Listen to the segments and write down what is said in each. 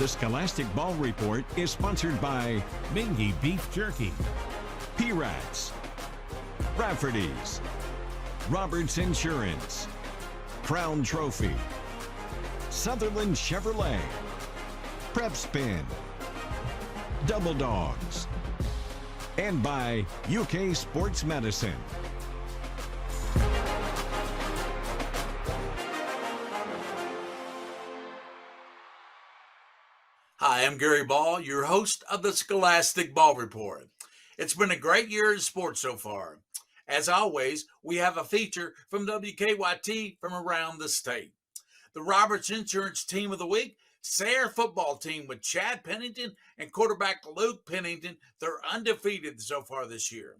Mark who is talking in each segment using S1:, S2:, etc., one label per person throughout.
S1: The Scholastic Ball Report is sponsored by Mingy Beef Jerky, P-Rats, Rafferty's, Roberts Insurance, Crown Trophy, Sutherland Chevrolet, Prep Spin, Double Dogs, and by UK Sports Medicine.
S2: Hi, I'm Gary Ball, your host of the Scholastic Ball Report. It's been a great year in sports so far. As always, we have a feature from WKYT from around the state. The Roberts Insurance Team of the Week, Sayre football team with Chad Pennington and quarterback Luke Pennington. They're undefeated so far this year.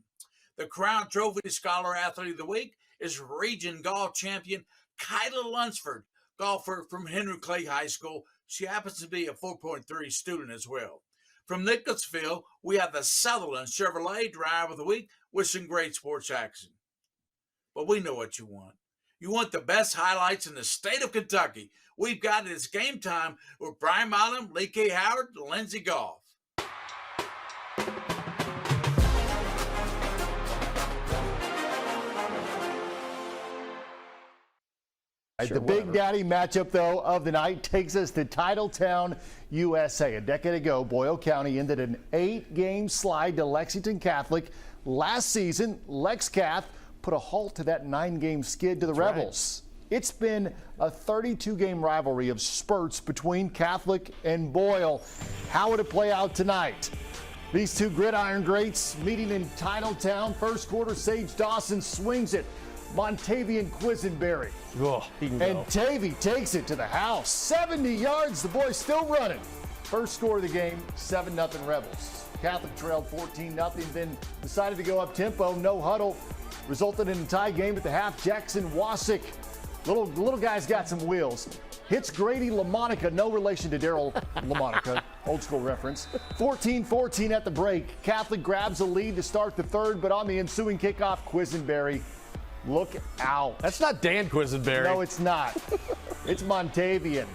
S2: The Crown Trophy Scholar Athlete of the Week is Region Golf Champion Kyla Lunsford, golfer from Henry Clay High School. She happens to be a 4.3 student as well. From Nicholasville, we have the Sutherland Chevrolet Driver of the Week with some great sports action. But we know what you want. You want the best highlights in the state of Kentucky. We've got it. It's game time with Brian Milam, Lee K. Howard, and Lindsey Goff.
S3: The Big Daddy matchup, though, of the night takes us to Titletown, USA. A decade ago, Boyle County ended an 8-game slide to Lexington Catholic. Last season, Lex Cath put a halt to that 9-game skid to the Rebels. Right. It's been a 32-game rivalry of spurts between Catholic and Boyle. How would it play out tonight? These two gridiron greats meeting in Titletown. First quarter, Sage Dawson swings it. Montavian Quisenberry. And Tavy takes it to the house. 70 yards, the boys still running. First score of the game, 7-0 Rebels. Catholic trailed 14-0, then decided to go up tempo. No huddle. Resulted in a tie game at the half. Jackson Wasick. Little guy's got some wheels. Hits Grady LaMonica, no relation to Daryl LaMonica, old school reference. 14-14 at the break. Catholic grabs a lead to start the third, but on the ensuing kickoff, Quisenberry. Look out.
S4: That's not Dan Quisenberry.
S3: No, it's not. It's Montavian.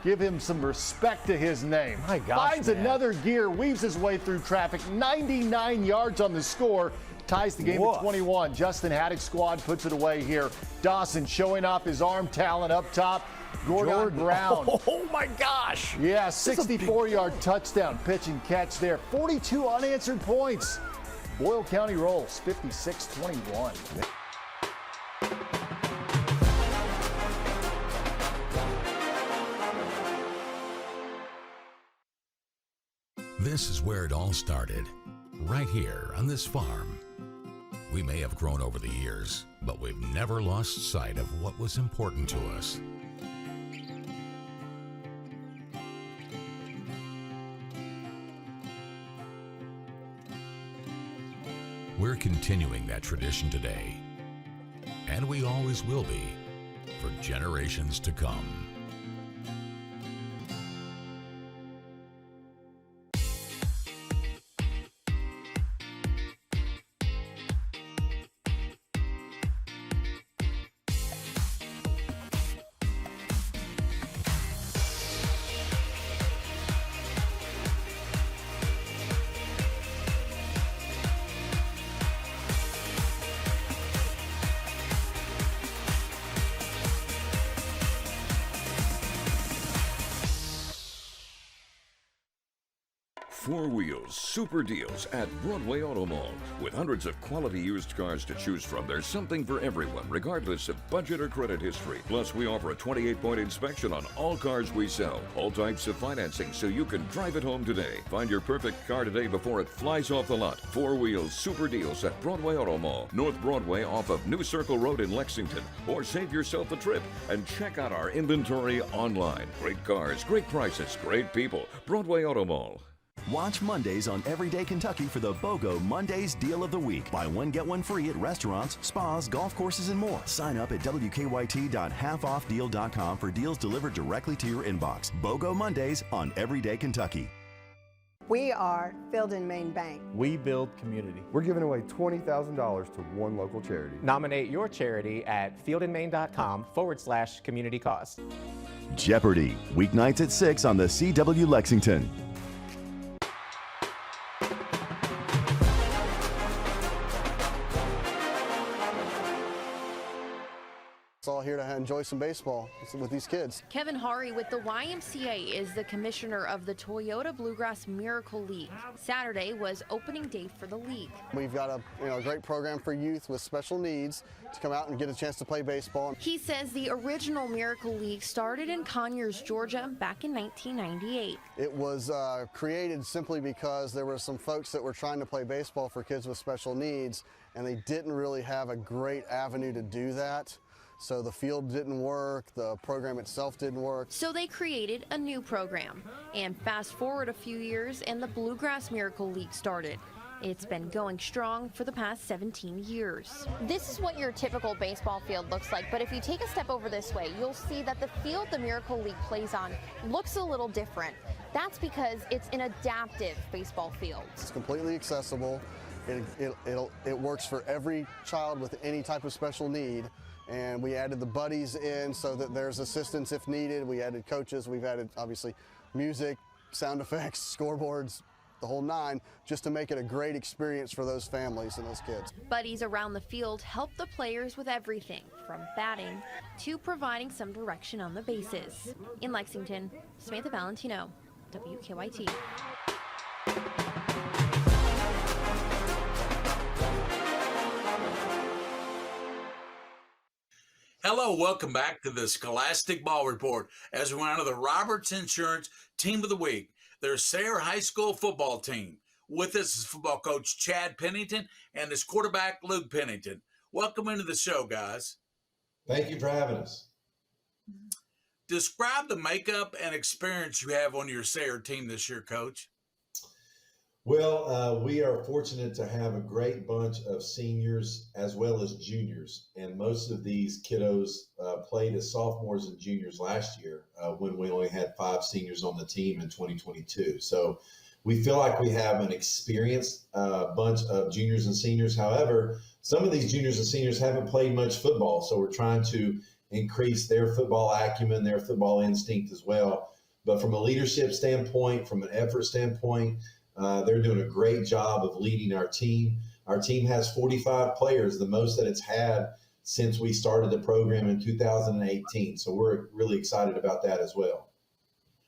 S3: Give him some respect to his name.
S4: My gosh,
S3: Finds another gear, weaves his way through traffic. 99 yards on the score. Ties the game at 21. Justin Haddock's squad puts it away here. Dawson showing off his arm talent up top. Gordon Brown.
S4: Oh, my gosh.
S3: Yeah, 64-yard touchdown pitch and catch there. 42 unanswered points. Boyle County rolls 56-21.
S5: This is where it all started, right here on this farm. We may have grown over the years, but we've never lost sight of what was important to us. We're continuing that tradition today, and we always will be for generations to come.
S6: Four Wheels Super Deals at Broadway Auto Mall. With hundreds of quality used cars to choose from, there's something for everyone, regardless of budget or credit history. Plus, we offer a 28-point inspection on all cars we sell. All types of financing, so you can drive it home today. Find your perfect car today before it flies off the lot. Four Wheels Super Deals at Broadway Auto Mall, North Broadway off of New Circle Road in Lexington. Or save yourself the trip and check out our inventory online. Great cars, great prices, great people. Broadway Auto Mall.
S7: Watch Mondays on Everyday Kentucky for the BOGO Mondays Deal of the Week. Buy one, get one free at restaurants, spas, golf courses, and more. Sign up at WKYT.halfoffdeal.com for deals delivered directly to your inbox. BOGO Mondays on Everyday Kentucky.
S8: We are Field and Main Bank.
S9: We build community.
S10: We're giving away $20,000 to one local charity.
S9: Nominate your charity at fieldandmain.com/community cause.
S7: Jeopardy! Weeknights at 6 on the CW Lexington.
S11: It's all here to enjoy some baseball with these kids.
S12: Kevin Hari with the YMCA is the commissioner of the Toyota Bluegrass Miracle League. Saturday was opening day for the league.
S11: We've got a great program for youth with special needs to come out and get a chance to play baseball.
S12: He says the original Miracle League started in Conyers, Georgia back in 1998.
S11: It was created simply because there were some folks that were trying to play baseball for kids with special needs, and they didn't really have a great avenue to do that. So the field didn't work, the program itself didn't work.
S12: So they created a new program. And fast forward a few years and the Bluegrass Miracle League started. It's been going strong for the past 17 years.
S13: This is what your typical baseball field looks like, but if you take a step over this way, you'll see that the field the Miracle League plays on looks a little different. That's because it's an adaptive baseball field.
S11: It's completely accessible. It works for every child with any type of special need. And we added the buddies in so that there's assistance if needed. We added coaches. We've added, obviously, music, sound effects, scoreboards, the whole nine, just to make it a great experience for those families and those kids.
S12: Buddies around the field help the players with everything from batting to providing some direction on the bases. In Lexington, Samantha Valentino, WKYT.
S2: Hello, welcome back to the Scholastic Ball Report as we honor the Roberts Insurance Team of the Week, their Sayre High School football team. With us is football coach Chad Pennington and his quarterback Luke Pennington. Welcome into the show, guys.
S14: Thank you for having us.
S2: Describe the makeup and experience you have on your Sayre team this year, Coach.
S14: Well, we are fortunate to have a great bunch of seniors as well as juniors, and most of these kiddos played as sophomores and juniors last year when we only had 5 seniors on the team in 2022. So we feel like we have an experienced bunch of juniors and seniors. However, some of these juniors and seniors haven't played much football, so we're trying to increase their football acumen, their football instinct as well. But from a leadership standpoint, from an effort standpoint, they're doing a great job of leading our team. Our team has 45 players, the most that it's had since we started the program in 2018. So we're really excited about that as well.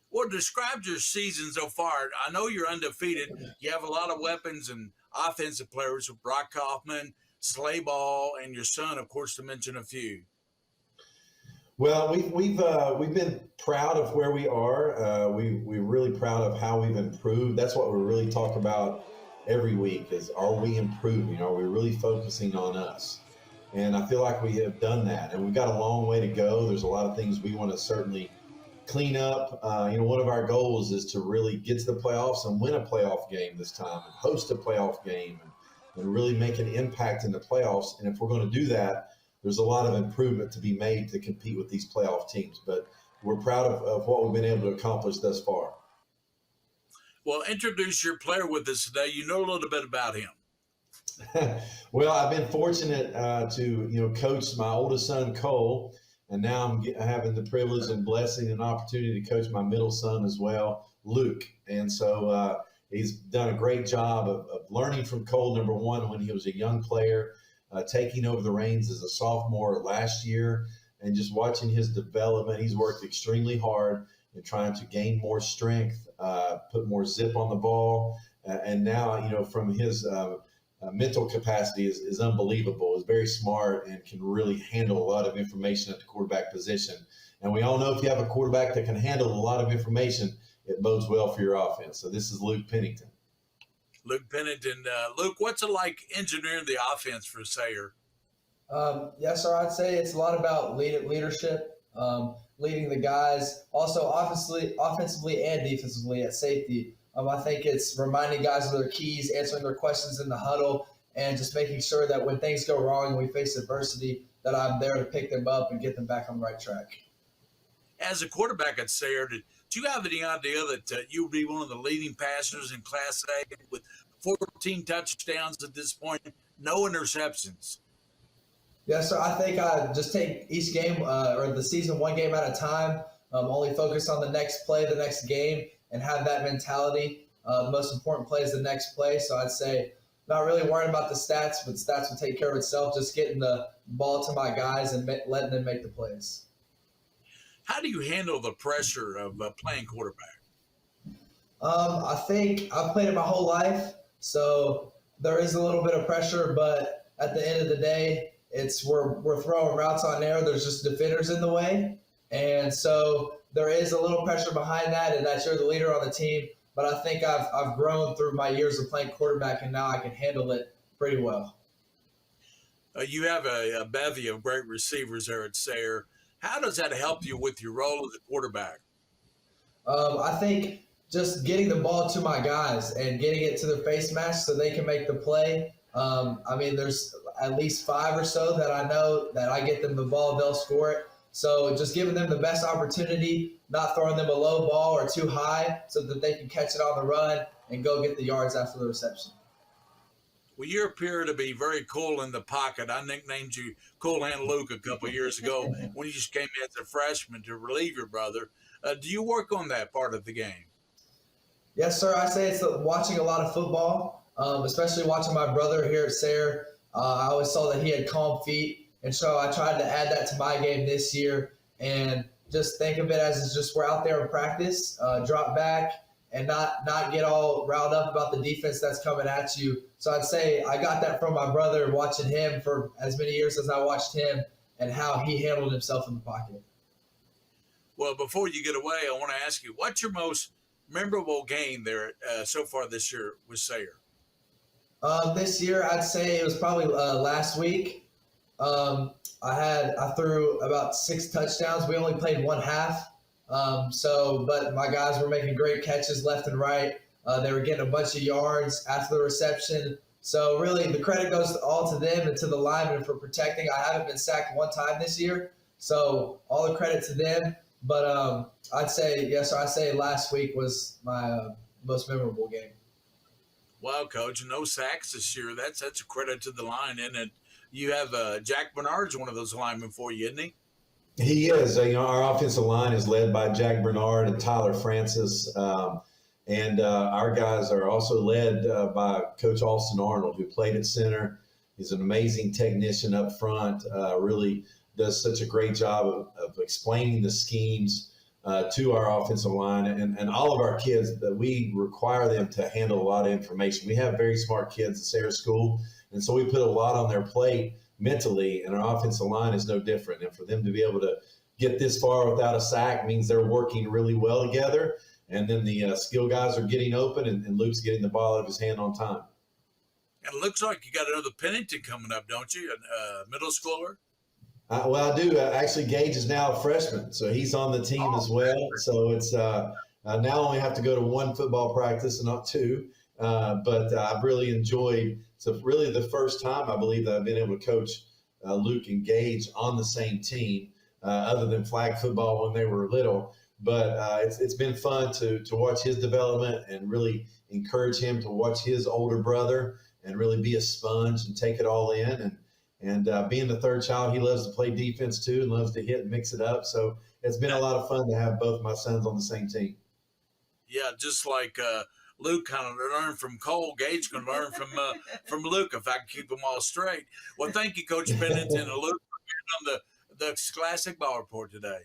S2: Well, describe your season so far. I know you're undefeated. You have a lot of weapons and offensive players with Brock Kaufman, Slayball, and your son, of course, to mention a few.
S14: Well, we've been proud of where we are. We're really proud of how we've improved. That's what we really talk about every week is, are we improving? Are we really focusing on us? And I feel like we have done that. And we've got a long way to go. There's a lot of things we want to certainly clean up. One of our goals is to really get to the playoffs and win a playoff game this time and host a playoff game and really make an impact in the playoffs. And if we're going to do that, there's a lot of improvement to be made to compete with these playoff teams, but we're proud of what we've been able to accomplish thus far.
S2: Well, introduce your player with us today. You know a little bit about him.
S14: Well, I've been fortunate to coach my oldest son, Cole, and now I'm having the privilege and blessing and opportunity to coach my middle son as well, Luke. And so he's done a great job of learning from Cole, number one, when he was a young player, taking over the reins as a sophomore last year and just watching his development. He's worked extremely hard in trying to gain more strength, put more zip on the ball. And now, from his mental capacity is unbelievable, is very smart and can really handle a lot of information at the quarterback position. And we all know if you have a quarterback that can handle a lot of information, it bodes well for your offense. So this is Luke Pennington.
S2: Luke Pennington. Luke, what's it like engineering the offense for Sayre?
S15: Yes, sir. I'd say it's a lot about leadership, leading the guys, also offensively and defensively at safety. I think it's reminding guys of their keys, answering their questions in the huddle, and just making sure that when things go wrong and we face adversity, that I'm there to pick them up and get them back on the right track.
S2: As a quarterback at Sayre, did Do you have any idea that you would be one of the leading passers in Class A with 14 touchdowns at this point, no interceptions?
S15: Yes, sir. I think I just take each game or the season one game at a time, only focus on the next play, the next game, and have that mentality. The most important play is the next play. So I'd say not really worrying about the stats, but stats will take care of itself, just getting the ball to my guys and letting them make the plays.
S2: How do you handle the pressure of playing quarterback?
S15: I think I've played it my whole life, so there is a little bit of pressure, but at the end of the day, we're throwing routes on air. There's just defenders in the way, and so there is a little pressure behind that, and that you're the leader on the team. But I think I've grown through my years of playing quarterback, and now I can handle it pretty well.
S2: You have a bevy of great receivers there at Sayre. How does that help you with your role as a quarterback?
S15: I think just getting the ball to my guys and getting it to their face mask so they can make the play. There's at least 5 or so that I know that I get them the ball, they'll score it. So just giving them the best opportunity, not throwing them a low ball or too high so that they can catch it on the run and go get the yards after the reception.
S2: Well, you appear to be very cool in the pocket. I nicknamed you Cool Hand Luke a couple of years ago when you just came in as a freshman to relieve your brother. Do you work on that part of the game?
S15: Yes, sir. I say it's watching a lot of football, especially watching my brother here at Sayre. I always saw that he had calm feet, and so I tried to add that to my game this year and just think of it as it's just we're out there in practice, drop back, and not get all riled up about the defense that's coming at you. So I'd say I got that from my brother, watching him for as many years as I watched him and how he handled himself in the pocket.
S2: Well, before you get away, I want to ask you, what's your most memorable game there so far this year with Sayre?
S15: This year, I'd say it was probably last week. I threw about 6 touchdowns. We only played one half. But my guys were making great catches left and right. They were getting a bunch of yards after the reception. So really the credit goes all to them and to the linemen for protecting. I haven't been sacked one time this year. So all the credit to them. But I'd say last week was my most memorable game.
S2: Well, Coach, no sacks this year. That's a credit to the line, isn't it? You have Jack Bernard's one of those linemen for you, isn't he?
S14: He is. Our offensive line is led by Jack Bernard and Tyler Francis. And our guys are also led by Coach Austin Arnold, who played at center. He's an amazing technician up front, really does such a great job of explaining the schemes to our offensive line. And all of our kids, that we require them to handle a lot of information. We have very smart kids at Sayre School, and so we put a lot on their plate mentally, and our offensive line is no different. And for them to be able to get this far without a sack means they're working really well together. And then the skill guys are getting open, and Luke's getting the ball out of his hand on time.
S2: And it looks like you got another Pennington coming up, don't you? A middle schooler?
S14: Well, I do. Actually, Gage is now a freshman, so he's on the team as well. So it's now only have to go to 1 football practice and not 2. But I've really enjoyed. So really the first time I believe that I've been able to coach Luke and Gage on the same team, other than flag football when they were little. But it's been fun to watch his development and really encourage him to watch his older brother and really be a sponge and take it all in. And being the third child, he loves to play defense too and loves to hit and mix it up. So it's been a lot of fun to have both my sons on the same team.
S2: Yeah, just like Luke kind of learned from Cole, Gage can learn from Luke, if I can keep them all straight. Well, thank you, Coach Pennington and Luke, for being on the Scholastic Ball Report today.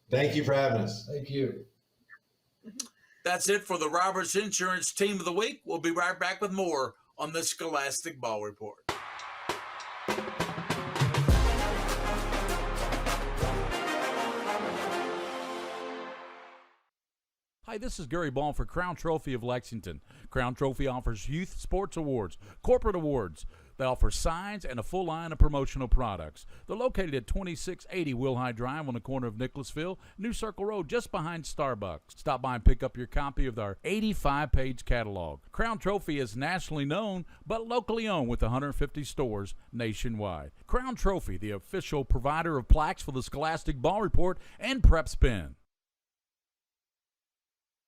S14: Thank you for having us.
S15: Thank you.
S2: That's it for the Roberts Insurance Team of the Week. We'll be right back with more on the Scholastic Ball Report.
S16: Hi, this is Gary Ball for Crown Trophy of Lexington. Crown Trophy offers youth sports awards, corporate awards. They offer signs and a full line of promotional products. They're located at 2680 Wilhite Drive on the corner of Nicholasville, New Circle Road, just behind Starbucks. Stop by and pick up your copy of our 85-page catalog. Crown Trophy is nationally known, but locally owned with 150 stores nationwide. Crown Trophy, the official provider of plaques for the Scholastic Ball Report and Prep Spin.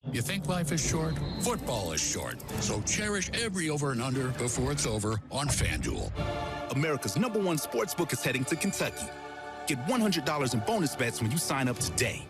S17: You think life is short? Football is short. So cherish every over and under before it's over on FanDuel.
S18: America's #1 sportsbook is heading to Kentucky. Get $100 in bonus bets when you sign up today.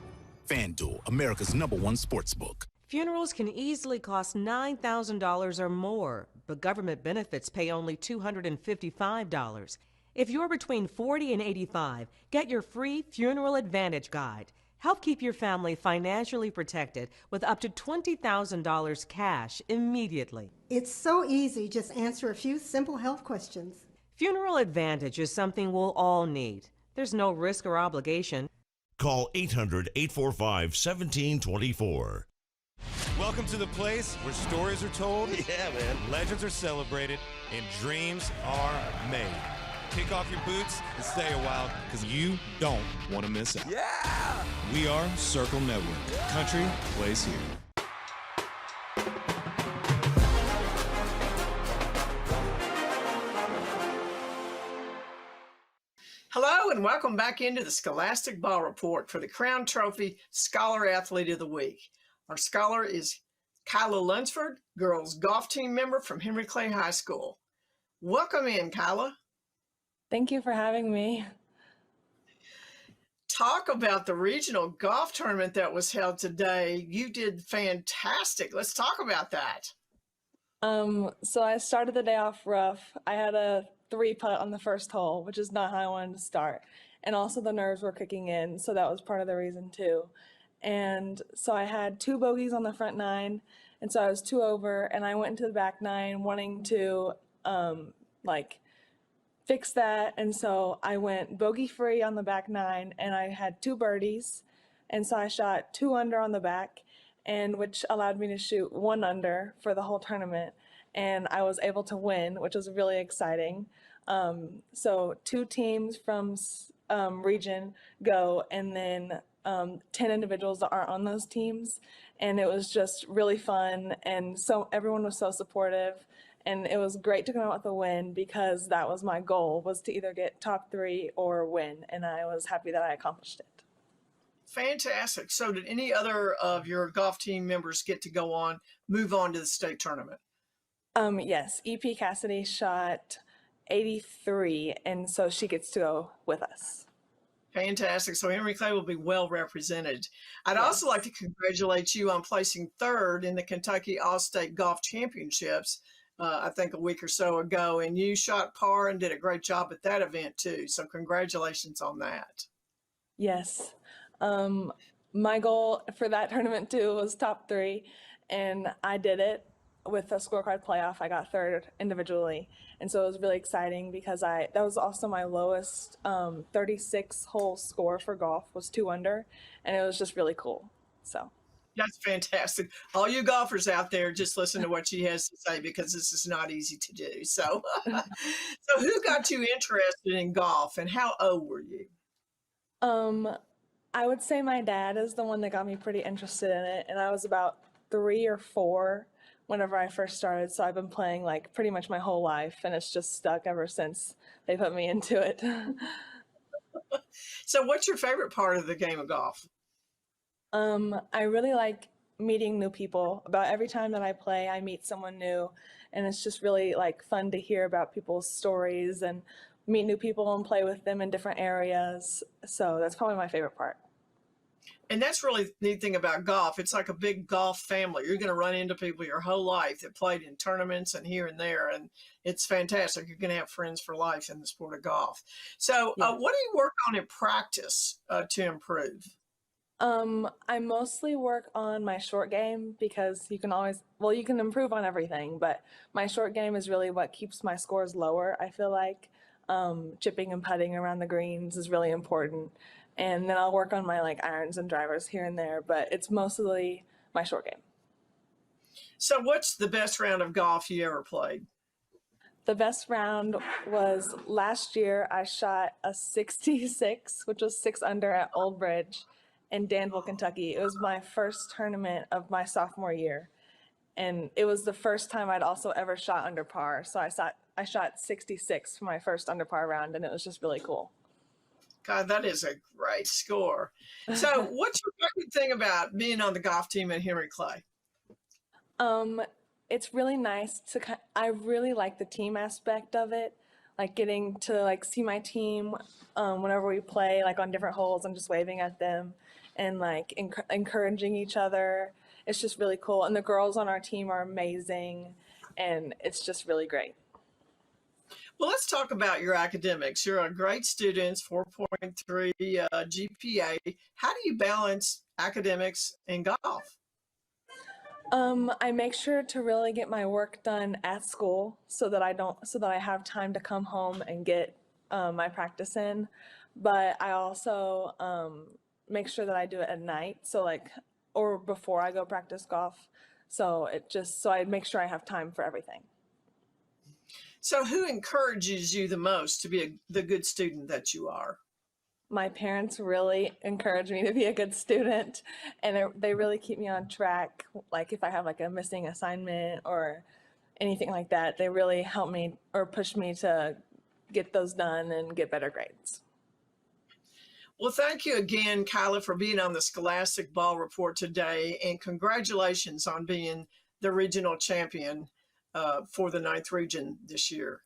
S18: FanDuel, America's #1 sportsbook.
S19: Funerals can easily cost $9,000 or more, but government benefits pay only $255. If you're between 40 and 85, get your free Funeral Advantage Guide. Help keep your family financially protected with up to $20,000 cash immediately.
S8: It's so easy. Just answer a few simple health questions.
S19: Funeral Advantage is something we'll all need. There's no risk or obligation.
S20: Call 800-845-1724.
S21: Welcome to the place where stories are told, yeah, man, legends are celebrated, and dreams are made. Kick off your boots and stay a while, because you don't want to miss out. Yeah! We are Circle Network. Country plays here.
S22: Hello and welcome back into the Scholastic Ball Report for the Crown Trophy Scholar Athlete of the Week. Our scholar is Kyla Lunsford, girls golf team member from Henry Clay High School. Welcome in, Kyla.
S23: Thank you for having me.
S22: Talk about the regional golf tournament that was held today. You did fantastic. Let's talk about that.
S23: So I started the day off rough. I had a 3-putt on the first hole, which is not how I wanted to start. And also the nerves were kicking in, so that was part of the reason too. And so I had 2 bogeys on the front 9, and so I was 2 over, and I went into the back 9 wanting to fix that. And so I went bogey free on the back 9, and I had 2 birdies, and so I shot 2 under on the back, and which allowed me to shoot 1 under for the whole tournament, and I was able to win, which was really exciting. So 2 teams from region go, and then 10 individuals that aren't on those teams, and it was just really fun, and so everyone was so supportive, and it was great to come out with a win, because that was my goal, was to either get top 3 or win, and I was happy that I accomplished it.
S22: Fantastic. So did any other of your golf team members get to move on to the state tournament?
S23: Yes, EP Cassidy shot 83, and so she gets to go with us.
S22: Fantastic. So Henry Clay will be well represented. I'd also like to congratulate you on placing 3rd in the Kentucky All-State Golf Championships, I think a week or so ago, and you shot par and did a great job at that event too. So congratulations on that.
S23: Yes. My goal for that tournament too was top 3, and I did it. With a scorecard playoff, I got 3rd individually, and so it was really exciting, because that was also my lowest 36-hole score for golf, was 2 under, and it was just really cool. So
S22: that's fantastic. All you golfers out there, just listen to what she has to say, because this is not easy to do. So, so who got you interested in golf, and how old were you?
S23: I would say my dad is the one that got me pretty interested in it, and I was about 3 or 4 whenever I first started, so I've been playing pretty much my whole life, and it's just stuck ever since they put me into it.
S22: So what's your favorite part of the game of golf?
S23: I really like meeting new people. About every time that I play, I meet someone new, and it's just really fun to hear about people's stories and meet new people and play with them in different areas. So that's probably my favorite part.
S22: And that's really the neat thing about golf. It's like a big golf family. You're going to run into people your whole life that played in tournaments and here and there, and it's fantastic. You're going to have friends for life in the sport of golf. So what do you work on in practice to improve?
S23: I mostly work on my short game, because you can improve on everything, but my short game is really what keeps my scores lower. I feel like chipping and putting around the greens is really important. And then I'll work on my irons and drivers here and there, but it's mostly my short game.
S22: So what's the best round of golf you ever played?
S23: The best round was last year. I shot a 66, which was 6 under at Old Bridge in Danville, Kentucky. It was my first tournament of my sophomore year, and it was the first time I'd also ever shot under par. So I shot 66 for my first under par round, and it was just really cool.
S22: God, that is a great score. So what's your favorite thing about being on the golf team at Henry Clay?
S23: It's really nice I really like the team aspect of it, like getting to like see my team whenever we play, like on different holes and just waving at them and like encouraging each other. It's just really cool. And the girls on our team are amazing, and it's just really great.
S22: Well, let's talk about your academics. You're a great student, 4.3 GPA. How do you balance academics and golf?
S23: I make sure to really get my work done at school so that I have time to come home and get my practice in. But I also make sure that I do it at night, or before I go practice golf. So I make sure I have time for everything.
S22: So who encourages you the most to be the good student that you are?
S23: My parents really encourage me to be a good student, and they really keep me on track. Like if I have like a missing assignment or anything like that, they really help me or push me to get those done and get better grades.
S22: Well, thank you again, Kyla, for being on the Scholastic Ball Report today, and congratulations on being the regional champion for the 9th region this year.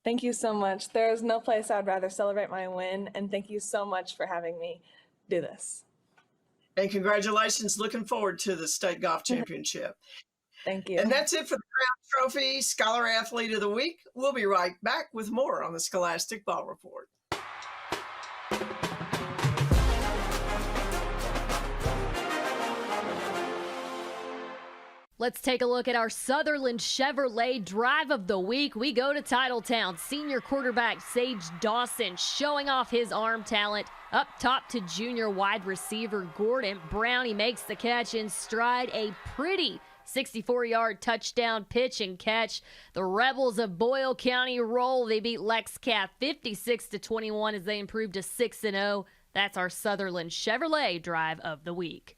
S23: Thank you so much. There's no place I'd rather celebrate my win, and thank you so much for having me do this.
S22: And congratulations. Looking forward to the State Golf Championship.
S23: Thank you.
S22: And that's it for the Crown Trophy Scholar Athlete of the Week. We'll be right back with more on the Scholastic Ball Report.
S1: Let's take a look at our Sutherland Chevrolet Drive of the Week. We go to Titletown. Senior quarterback Sage Dawson showing off his arm talent. Up top to junior wide receiver Gordon Brown. He makes the catch in stride. A pretty 64-yard touchdown pitch and catch. The Rebels of Boyle County roll. They beat Lexcath 56-21 as they improve to 6-0. That's our Sutherland Chevrolet Drive of the Week.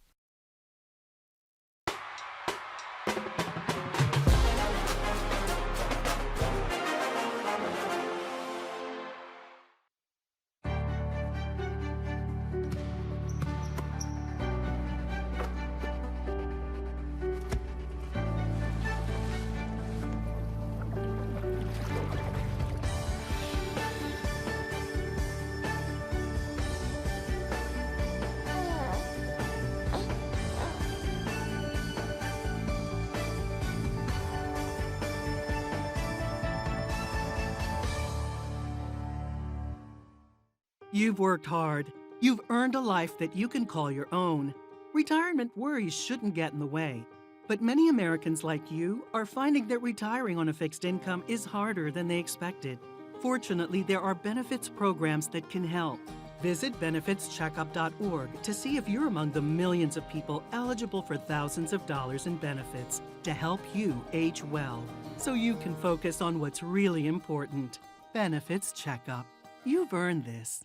S4: You've worked hard. You've earned a life that you can call your own. Retirement worries shouldn't get in the way. But many Americans like you are finding that retiring on a fixed income is harder than they expected. Fortunately, there are benefits programs that can help. Visit benefitscheckup.org to see if you're among the millions of people eligible for thousands of dollars in benefits to help you age well, so you can focus on what's really important. Benefits Checkup. You've earned this.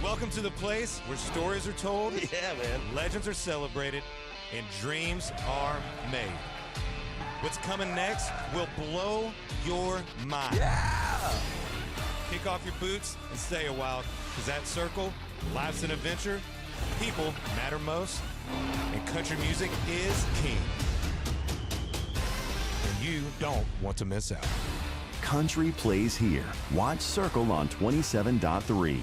S21: Welcome to the place where stories are told, yeah, man, legends are celebrated, and dreams are made. What's coming next will blow your mind. Yeah! Kick off your boots and stay a while, because at Circle, life's an adventure, people matter most, and country music is king. And you don't want to miss out.
S7: Country plays here. Watch Circle on 27.3.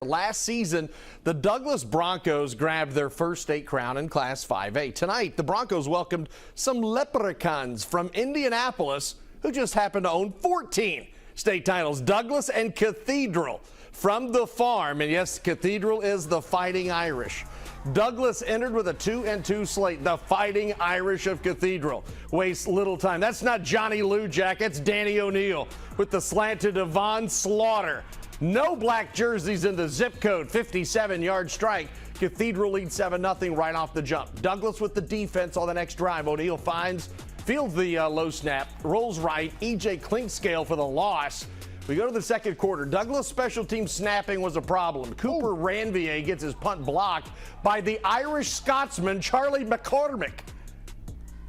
S20: Last season, the Douglas Broncos grabbed their first state crown in Class 5A. Tonight, the Broncos welcomed some leprechauns from Indianapolis who just happened to own 14 state titles, Douglas and Cathedral from the farm. And yes, Cathedral is the Fighting Irish. Douglas entered with a 2-2 slate. The Fighting Irish of Cathedral waste little time. That's not Johnny Lou Jack, it's Danny O'Neill with the slant to Devon Slaughter. No black jerseys in the zip code, 57-yard strike. Cathedral leads 7-0 right off the jump. Douglas with the defense on the next drive. O'Neill fields the low snap, rolls right. E.J. Clinkscale for the loss. We go to the second quarter. Douglas special team snapping was a problem. Cooper Ranvier gets his punt blocked by the Irish Scotsman Charlie McCormick.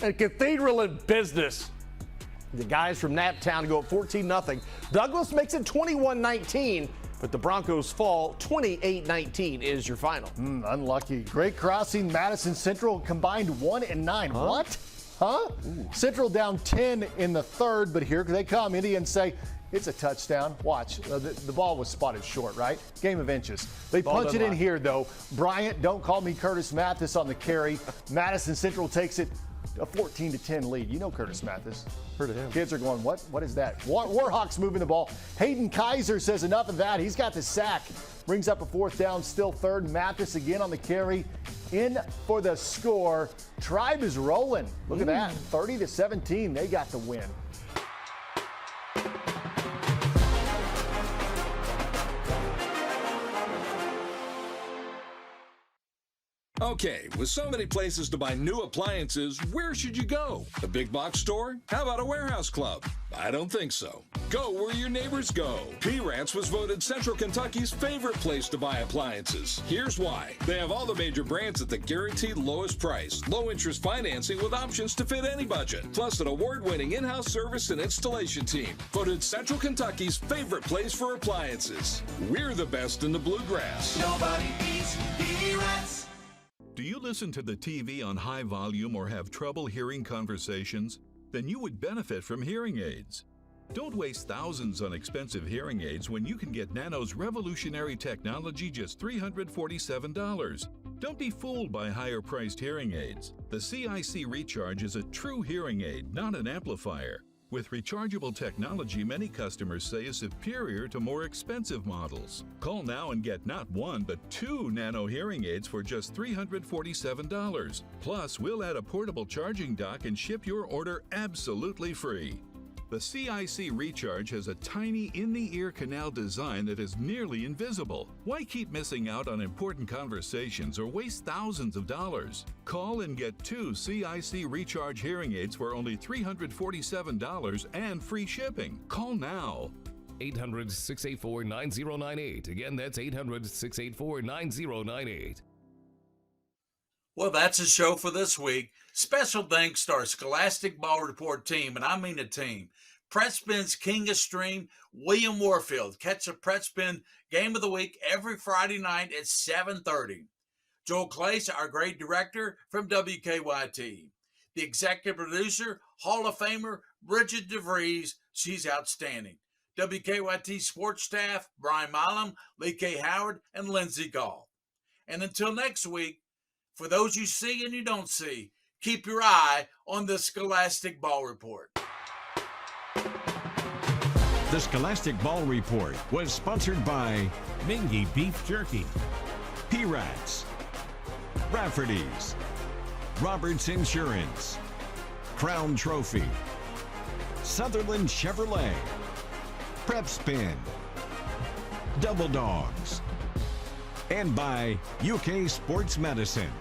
S20: And Cathedral in business. The guys from Naptown go up 14-0. Douglas makes it 21-19, but the Broncos fall 28-19 is your final.
S3: Unlucky. Great crossing. Madison Central combined 1-9.
S20: Huh?
S3: What? Huh? Ooh. Central down 10 in the third, but here they come. Indians say it's a touchdown. Watch. The ball was spotted short, right? Game of inches. They punch it in here, though. Bryant, don't call me Curtis Mathis on the carry. Madison Central takes it a 14-10 lead. You know Curtis Mathis.
S20: Heard of him.
S3: Kids are going, what? What is that? Warhawks moving the ball. Hayden Kaiser says enough of that. He's got the sack. Brings up a fourth down, still third. Mathis again on the carry. In for the score. Tribe is rolling. Look at that. 30-17. They got the win.
S5: Okay, with so many places to buy new appliances, where should you go? A big box store? How about a warehouse club? I don't think so. Go where your neighbors go. P-Rats was voted Central Kentucky's favorite place to buy appliances. Here's why. They have all the major brands at the guaranteed lowest price, low interest financing with options to fit any budget, plus an award-winning in-house service and installation team. Voted Central Kentucky's favorite place for appliances. We're the best in the bluegrass.
S6: Nobody beats P-Rats.
S24: Do you listen to the TV on high volume or have trouble hearing conversations? Then you would benefit from hearing aids. Don't waste thousands on expensive hearing aids when you can get Nano's revolutionary technology just $347. Don't be fooled by higher-priced hearing aids. The CIC Recharge is a true hearing aid, not an amplifier. With rechargeable technology, many customers say is superior to more expensive models. Call now and get not one, but 2 Nano hearing aids for just $347. Plus, we'll add a portable charging dock and ship your order absolutely free. The CIC Recharge has a tiny in-the-ear canal design that is nearly invisible. Why keep missing out on important conversations or waste thousands of dollars? Call and get 2 CIC Recharge hearing aids for only $347 and free shipping. Call now.
S25: 800-684-9098. Again, that's 800-684-9098.
S2: Well, that's the show for this week. Special thanks to our Scholastic Ball Report team, and I mean a team. Pretspin's King of Stream, William Warfield. Catch a Pretspin Game of the Week every Friday night at 7:30. Joel Clace, our great director from WKYT. The executive producer, Hall of Famer, Bridget DeVries. She's outstanding. WKYT sports staff, Brian Milam, Lee K. Howard, and Lindsey Gall. And until next week, for those you see and you don't see, keep your eye on the Scholastic Ball Report.
S26: The Scholastic Ball Report was sponsored by Mingy Beef Jerky, P-Rats, Rafferty's, Roberts Insurance, Crown Trophy, Sutherland Chevrolet, Prep Spin, Double Dogs, and by UK Sports Medicine.